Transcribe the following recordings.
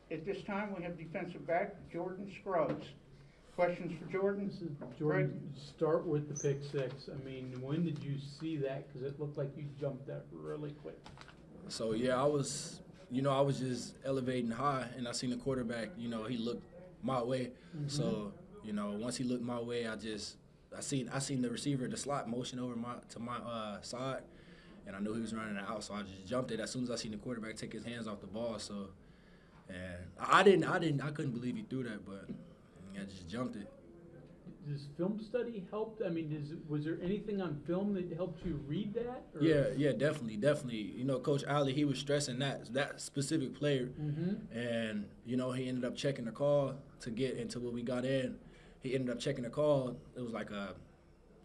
At this time, we have defensive back Jordan Scruggs. Questions for Jordan? This is Jordan, start with the pick-6. I mean, when did you see that? Because it looked like you jumped that really quick. So, yeah, I was just elevating high, and I seen the quarterback, he looked my way. Mm-hmm. So, once he looked my way, I seen the receiver, the slot motion over to my side, and I knew he was running it out, so I just jumped it as soon as I seen the quarterback take his hands off the ball. So, and I couldn't believe he threw that, but I just jumped it. Does film study help? I mean, was there anything on film that helped you read that? Or? Yeah, definitely. Coach Ali, he was stressing that specific player, mm-hmm. and he ended up checking the call to get into what we got in. He ended up checking the call. It was like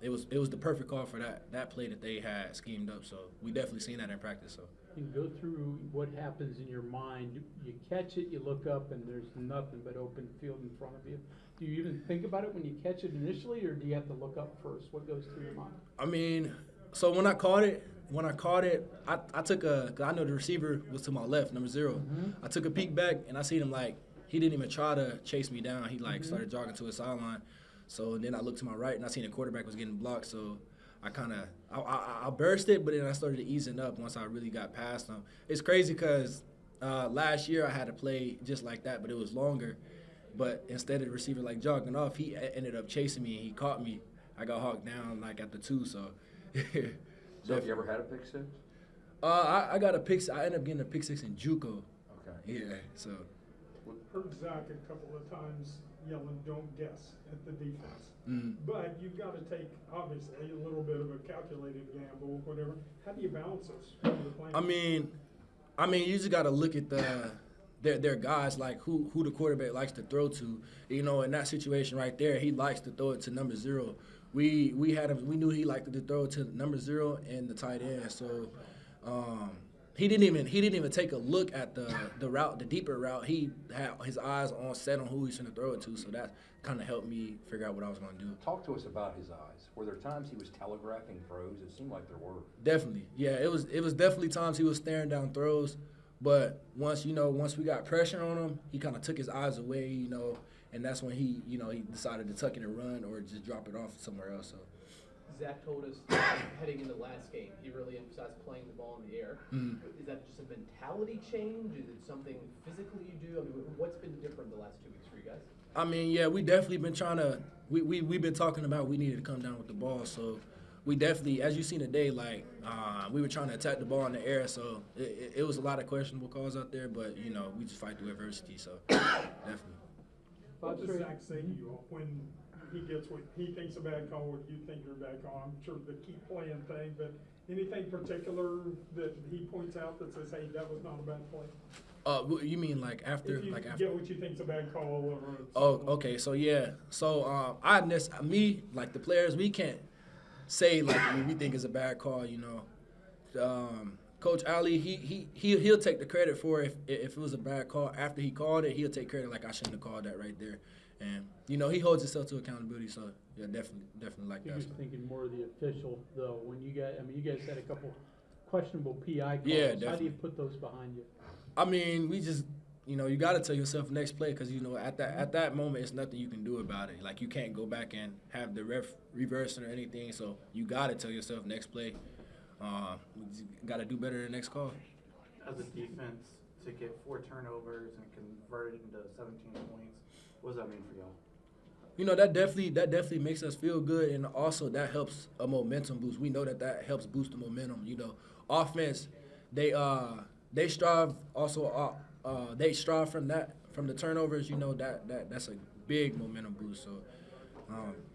it was the perfect call for that play that they had schemed up. So we definitely seen that in practice. So. You can go through what happens in your mind. You catch it, you look up, and there's nothing but open field in front of you. Do you even think about it when you catch it initially, or do you have to look up first? What goes through your mind? I mean, so when I caught it, I took cause I know the receiver was to my left, number 0. Mm-hmm. I took a peek back, and I seen him he didn't even try to chase me down. He mm-hmm. started jogging to his sideline. So then I looked to my right, and I seen the quarterback was getting blocked. So I burst it, but then I started easing up once I really got past him. It's crazy because last year I had to play just like that, but it was longer. But instead of the receiver jogging off, he ended up chasing me, and he caught me. I got hawked down at the 2, so. So have you ever had a pick-6? I got a pick. I ended up getting a pick-6 in JUCO. Okay. Yeah, so. Heard Zach a couple of times yelling, "Don't guess" at the defense. Mm. But you've got to take, obviously, a little bit of a calculated gamble, whatever. How do you balance this when you're playing? I mean, you just got to look at their guys, who the quarterback likes to throw to. In that situation right there, he likes to throw it to number 0. We knew he liked to throw it to number 0 and the tight end. So he didn't even take a look at the route, the deeper route. He had his eyes set on who he's going to throw it to. So that kind of helped me figure out what I was going to do. Talk to us about his eyes. Were there times he was telegraphing throws? It seemed like there were. Definitely, yeah. It was definitely times he was staring down throws. But once we got pressure on him, he kind of took his eyes away, and that's when he decided to tuck it and run or just drop it off somewhere else. So. Zach told us heading into last game, he really emphasized playing the ball in the air. Mm-hmm. Is that just a mentality change? Is it something physically you do? I mean, what's been different the last 2 weeks for you guys? I mean, yeah, we definitely been trying to. We've been talking about we needed to come down with the ball, so. We definitely, as you seen today, we were trying to attack the ball in the air, so it was a lot of questionable calls out there, but, we just fight through adversity, so definitely. What does Zach say to you when he gets what he thinks a bad call, what you think you're a bad call? I'm sure the keep playing thing, but anything particular that he points out that says, hey, that was not a bad play? You mean after? If you after? get what you think's a bad call or Oh, okay, so yeah. So, the players, we can't say we think it's a bad call, Coach Ali, he'll take the credit for if it was a bad call. After he called it, he'll take credit I shouldn't have called that right there. And he holds himself to accountability, so yeah, definitely like You're that. just thinking more of the official though. When you guys had a couple questionable PI calls. Yeah, definitely. How do you put those behind you? I mean, we just you got to tell yourself next play because at that moment it's nothing you can do about it. You can't go back and have the ref reverse it or anything. So you got to tell yourself next play. We got to do better the next call. As a defense, to get 4 turnovers and convert it into 17 points, what does that mean for y'all? That definitely makes us feel good, and also that helps a momentum boost. We know that helps boost the momentum. Offense, they strive also. They strive from the turnovers. That's a big momentum boost. So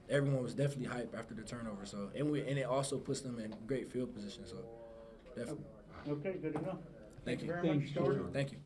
everyone was definitely hyped after the turnover. So and it also puts them in great field position. So definitely. Okay, good enough. Thank you Very much, Jordan. Thank you.